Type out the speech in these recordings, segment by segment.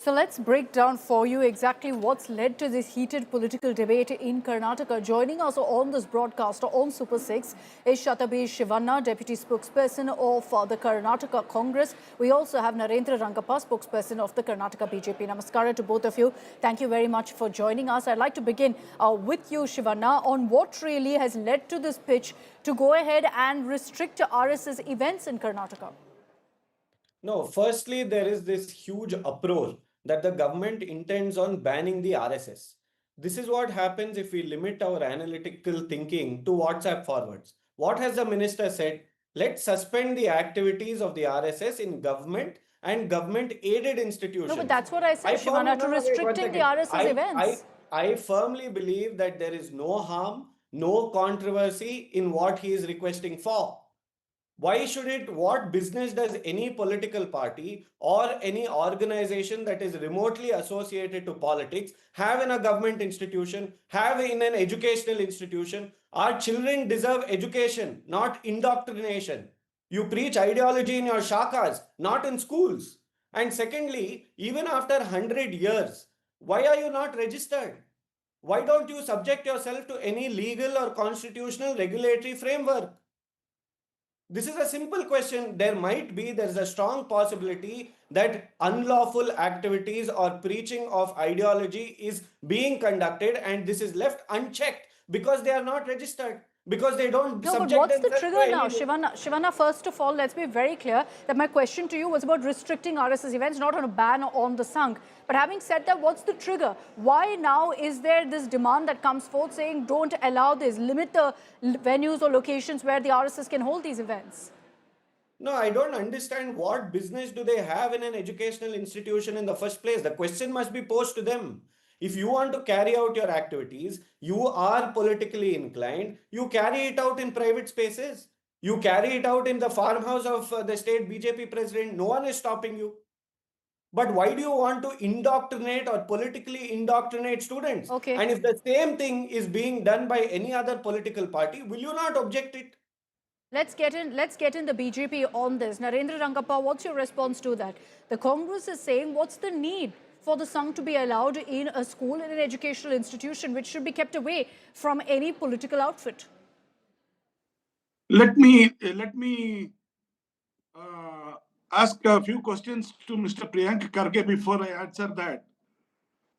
So let's break down for you exactly what's led to this heated political debate in Karnataka. Joining us on this broadcast on Super 6 is Shatabish Shivanna, Deputy Spokesperson of the Karnataka Congress. We also have Narendra, Rangappa, Spokesperson of the Karnataka BJP. Namaskara to both of you. Thank you very much for joining us. I'd like to begin with you, Shivanna, on what really has led to this pitch to go ahead and restrict RSS events in Karnataka. No, firstly, there is this huge uproar that the government intends on banning the RSS. This is what happens if we limit our analytical thinking to WhatsApp forwards. What has the minister said? Let's suspend the activities of the RSS in government and government aided institutions. No, but that's what I said, Shivanna, to restricting the RSS events. I firmly believe that there is no harm, no controversy in what he is requesting for. Why should it? What business does any political party or any organization that is remotely associated to politics have in a government institution, have in an educational institution? Our children deserve education, not indoctrination. You preach ideology in your shakas, not in schools. And secondly, even after 100 years, why are you not registered? Why don't you subject yourself to any legal or constitutional regulatory framework? This is a simple question. There's a strong possibility that unlawful activities or preaching of ideology is being conducted, and this is left unchecked because they are not registered, because they don't No, but subject what's the themselves trigger to now, any... Shivanna, first of all, let's be very clear that my question to you was about restricting RSS events, not on a ban on the Sangh. But having said that, what's the trigger? Why now is there this demand that comes forth saying don't allow this, limit the venues or locations where the RSS can hold these events? No, I don't understand what business do they have in an educational institution in the first place. The question must be posed to them. If you want to carry out your activities, you are politically inclined, you carry it out in private spaces. You carry it out in the farmhouse of the state BJP president. No one is stopping you. But why do you want to indoctrinate or politically indoctrinate students? Okay. And if the same thing is being done by any other political party, will you not object it? Let's get in the BJP on this. Narendra Rangappa, what's your response to that? The Congress is saying, what's the need for the Sangh to be allowed in a school, in an educational institution, which should be kept away from any political outfit? Let me ask a few questions to Mr. Priyank Kharge before I answer that.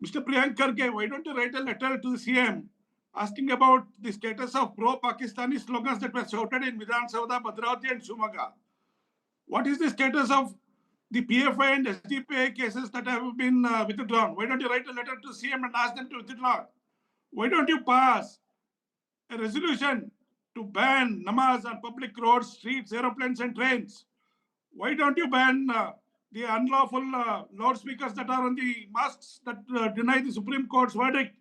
Mr. Priyank Kharge, why don't you write a letter to the CM asking about the status of pro-Pakistani slogans that were shouted in Vidhan Sabha, Bhadravati and Shumaga? What is the status of the PFI and SDPI cases that have been withdrawn? Why don't you write a letter to CM and ask them to withdraw? Why don't you pass a resolution to ban namaz on public roads, streets, aeroplanes and trains? Why don't you ban the unlawful loudspeakers that are on the mosques that deny the Supreme Court's verdict?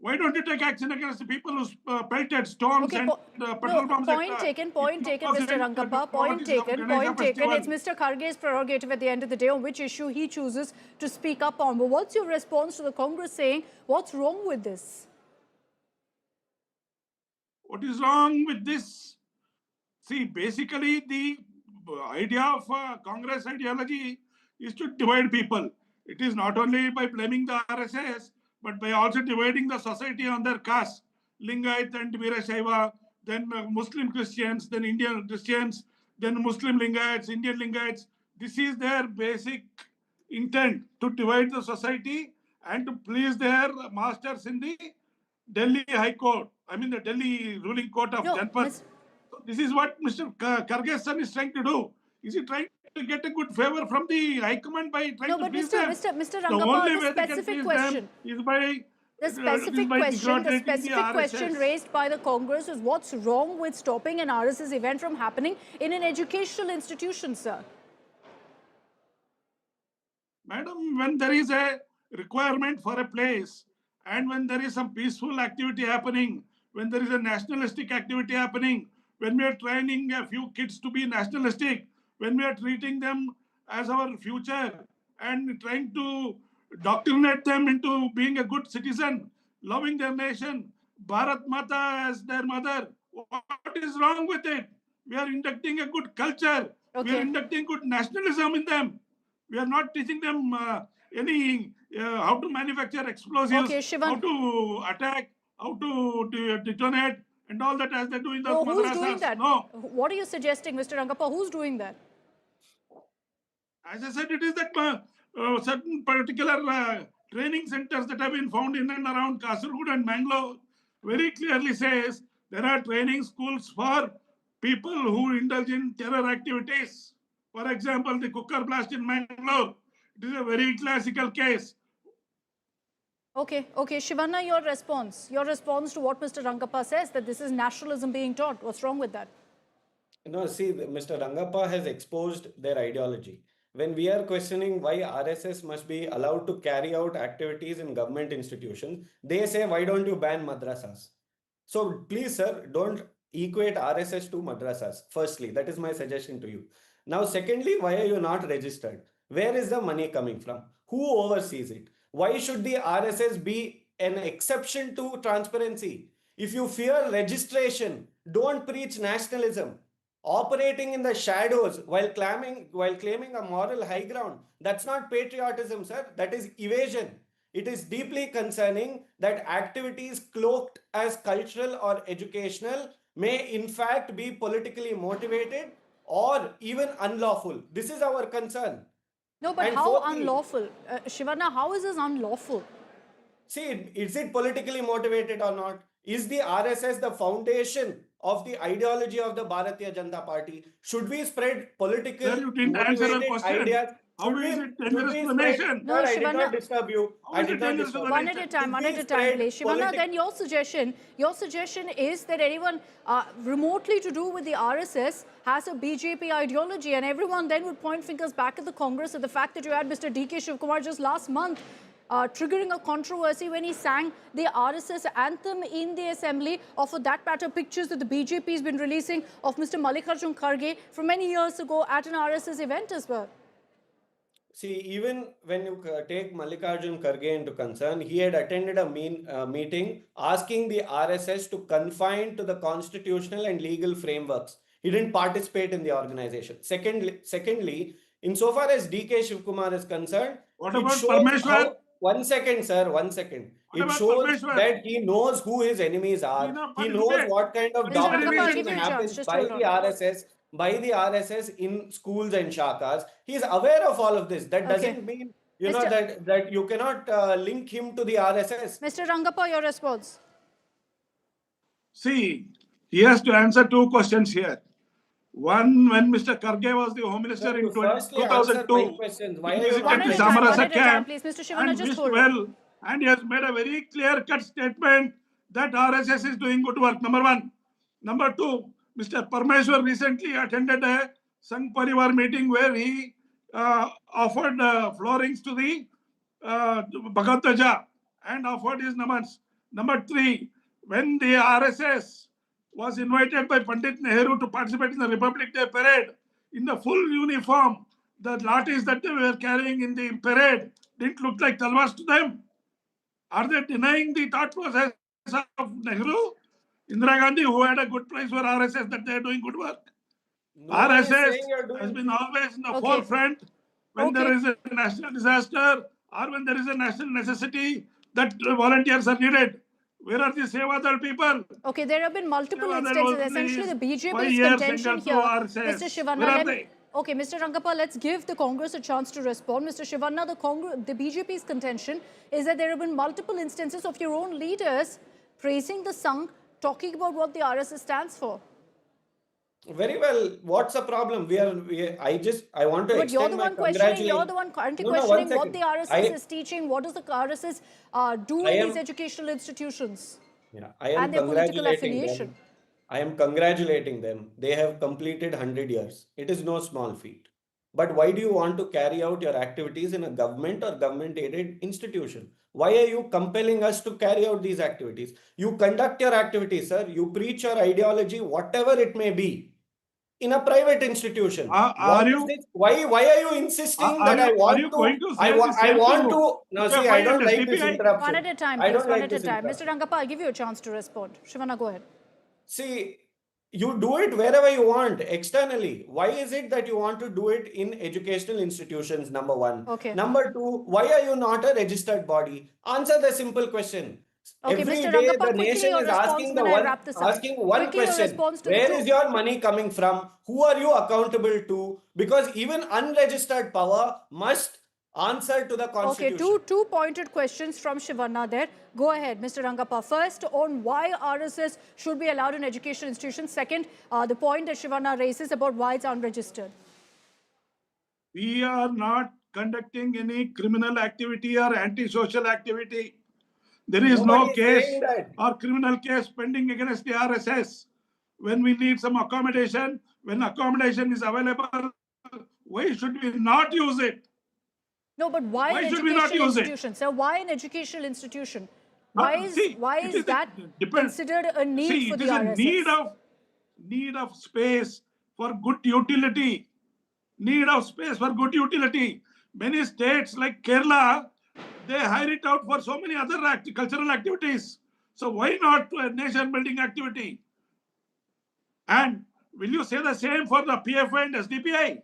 Why don't you take action against the people who pelted stones and petrol bombs? Point taken, Mr. Rangappa. Point taken. It's Mr. Kharge's prerogative at the end of the day on which issue he chooses to speak up on. But what's your response to the Congress saying, what's wrong with this? What is wrong with this? See, basically the idea of Congress ideology is to divide people. It is not only by blaming the RSS, but by also dividing the society on their caste, Lingayat and Veerashaiva, then Muslim Christians, then Indian Christians, then Muslim Lingayats, Indian Lingayats. This is their basic intent, to divide the society and to please their masters in the Delhi High Court. I mean the Delhi ruling court of Janpat. So this is what Mr. Kharge's son is trying to do. Is he trying to get a good favor from the High Command by trying to please them? Mr. Rangappa, the specific question is by the specific question raised by the Congress is what's wrong with stopping an RSS event from happening in an educational institution, sir? Madam, when there is a requirement for a place and when there is some peaceful activity happening, when there is a nationalistic activity happening, when we are training a few kids to be nationalistic, when we are treating them as our future and trying to doctrinate them into being a good citizen, loving their nation, Bharat Mata as their mother, what is wrong with it? We are inducting a good culture. Okay. We are inducting good nationalism in them. We are not teaching them any how to manufacture explosives, Okay, how Shivanna. to attack, how to detonate, and all that as they do in the No, madrasas. who's doing that? No. What are you suggesting, Mr. Rangappa? Who's doing that? As I said, it is that certain particular training centers that have been found in and around Kasaragod and Mangalore very clearly says there are training schools for people who indulge in terror activities. For example, the cooker blast in Mangalore. It is a very classical case. Okay, Shivanna, your response to what Mr. Rangappa says, that this is nationalism being taught. What's wrong with that? No, see, Mr. Rangappa has exposed their ideology. When we are questioning why RSS must be allowed to carry out activities in government institutions, they say, why don't you ban madrasas? So please, sir, don't equate RSS to madrasas. Firstly, that is my suggestion to you. Now, secondly, why are you not registered? Where is the money coming from? Who oversees it? Why should the RSS be an exception to transparency? If you fear registration, don't preach nationalism. Operating in the shadows while claiming a moral high ground, that's not patriotism, sir. That is evasion. It is deeply concerning that activities cloaked as cultural or educational may in fact be politically motivated or even unlawful. This is our concern. No, but And how fourthly, unlawful? Shivanna, how is this unlawful? see, is it politically motivated or not? Is the RSS the foundation of the ideology of the Bharatiya Janata Party? Should we spread political Sir, you didn't answer our motivated question. ideas? How is it dangerous to the Spread? nation? No, Sir, I did Shivanna. not disturb you. How I is did it not dangerous to disturb the you. One at a time, please. Shivanna, then your suggestion is that anyone remotely to do with the RSS has a BJP ideology, and everyone then would point fingers back at the Congress at the fact that you had Mr. D.K. Shivkumar just last month triggering a controversy when he sang the RSS anthem in the assembly, or for that matter, pictures that the BJP has been releasing of Mr. Mallikarjun Kharge from many years ago at an RSS event as well. See, even when you take Mallikarjun Kharge into concern, he had attended a meeting asking the RSS to confine to the constitutional and legal frameworks. He didn't participate in the organization. Secondly, insofar as D.K. Shivkumar is concerned, What it about shows Parmeshwar? how. One second, sir. 1 second. What It about shows Parmeshwar? that he knows who his enemies He are. not He knows participate. what kind of Mr. Rangappa, I'll domination give you a chance. happens Just by hold the on. RSS in schools and shakas. He is aware of all of this. That Okay. doesn't mean Mr. that you cannot link him to the RSS. Mr. Rangappa, your response. See, he has to answer two questions here. One, when Mr. Kharge was the Home Minister Sir, in you firstly answer 2002, my questions. Why he are you visited not One the at a time, Samarasa camp please. Mr. Shivanna, and just wished hold on. well, and he has made a very clear-cut statement that RSS is doing good work, number one. Number two, Mr. Parmeshwar recently attended a Sangh Parivar meeting where he offered floorings to the Bhagat Dwaja and offered his namans. Number three, when the RSS was invited by Pandit Nehru to participate in the Republic Day parade in the full uniform, the lathis that they were carrying in the parade didn't look like talwars to them. Are they denying the thought process of Nehru? Indira Gandhi, who had a good price for RSS, that they are doing good work. No one is RSS saying you're has doing. been always in the Okay. forefront when there Okay. is a national disaster or when there is a national necessity that volunteers are needed. Where are the Sevadal people? Okay, there have been multiple Sevadal instances. was Essentially, the released 5 BJP's years contention ago through here, RSS. Mr. Shivanna, Where are they? Okay, Mr. Rangappa, let's give the Congress a chance to respond. Mr. Shivanna, the BJP's contention is that there have been multiple instances of your own leaders praising the Sangh, talking about what the RSS stands for. Very well. What's the problem? I want to But you're extend the my one questioning, you're the congratulations. one currently No, one questioning what second. the RSS is teaching, what does the RSS do I in am- these educational institutions I am and their political congratulating affiliation. them. I am congratulating them. They have completed 100 years. It is no small feat. But why do you want to carry out your activities in a government or government-aided institution? Why are you compelling us to carry out these activities? You conduct your activities, sir. You preach your ideology, whatever it may be, in a private institution. Are you This? Why are you insisting that I are want you to? going to I say the same want to to. No, see, I UFI don't and like this CPI? interruption. One at a time, I please, don't one like at a this time. Mr. interruption. Rangappa, I'll give you a chance to respond. Shivanna, go ahead. See, you do it wherever you want externally. Why is it that you want to do it in educational institutions? Number one. Okay. Number two, why are you not a registered body? Answer the simple question. Okay, Every Mr. day Rangappa, the quickly nation your is response when I wrap this up. asking one Quickly your question. response to the Where two. is your money coming from? Who are you accountable to? Because even unregistered power must answer to the Okay, constitution. two pointed questions from Shivanna there. Go ahead, Mr. Rangappa. First, on why RSS should be allowed in education institutions. Second, the point that Shivanna raises about why it's unregistered. We are not conducting any criminal activity or anti-social activity. There is Nobody no is case saying that. or criminal case pending against the RSS. When we need some accommodation, when accommodation is available, why should we not use it? No, but why Why an should we not educational use it? institution? Sir, why an educational institution? Why it is that considered a need for it the is a RSS? need of space for good utility. Need of space for good utility. Many states like Kerala, they hire it out for so many other cultural activities. So why not a nation building activity? And will you say the same for the PFI and SDPI?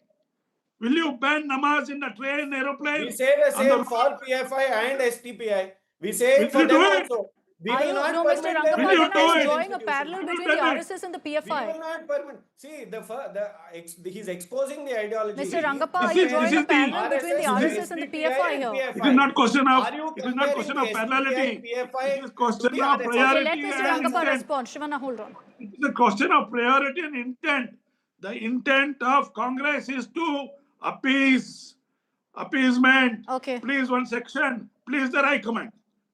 Will you ban namaz in the train, aeroplane? We say the On the same for PFI and STPI. We say will it for you do them it? also. We will not No, Mr. permit them Will Rangappa, you in then do are you it? drawing a institutions. parallel Have you between the done it? RSS and the We PFI? will not permit. See, he's exposing the ideology. Mr. Rangappa, This are you is- drawing this a is the- parallel between the RSS, RSS and the SDPI PFI and here? It is PFI. not question of Are you parallelity. comparing the SDPI and PFI It is to question the of RSS? Okay, let priority Mr. and Rangappa intent. respond. Shivanna, hold on. It is a question of priority and intent. The intent of Congress is to appeasement. Okay. Please one section. Please the High Command.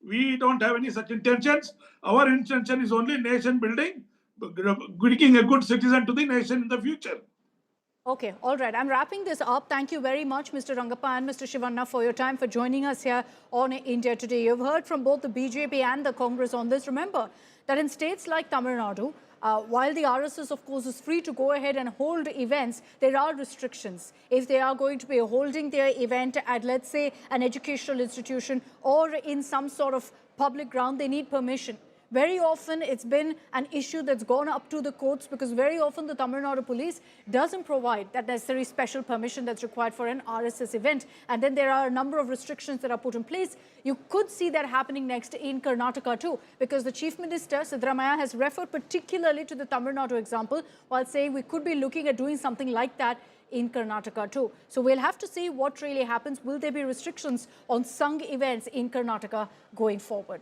We don't have any such intentions. Our intention is only nation building, making a good citizen to the nation in the future. Okay, all right. I'm wrapping this up. Thank you very much, Mr. Rangappa and Mr. Shivanna, for your time, for joining us here on India Today. You've heard from both the BJP and the Congress on this. Remember that in states like Tamil Nadu, while the RSS, of course, is free to go ahead and hold events, there are restrictions. If they are going to be holding their event at, let's say, an educational institution or in some sort of public ground, they need permission. Very often, it's been an issue that's gone up to the courts because very often the Tamil Nadu police doesn't provide that necessary special permission that's required for an RSS event. And then there are a number of restrictions that are put in place. You could see that happening next in Karnataka too, because the Chief Minister Siddaramaiah has referred particularly to the Tamil Nadu example while saying we could be looking at doing something like that in Karnataka too. So we'll have to see what really happens. Will there be restrictions on Sangh events in Karnataka going forward?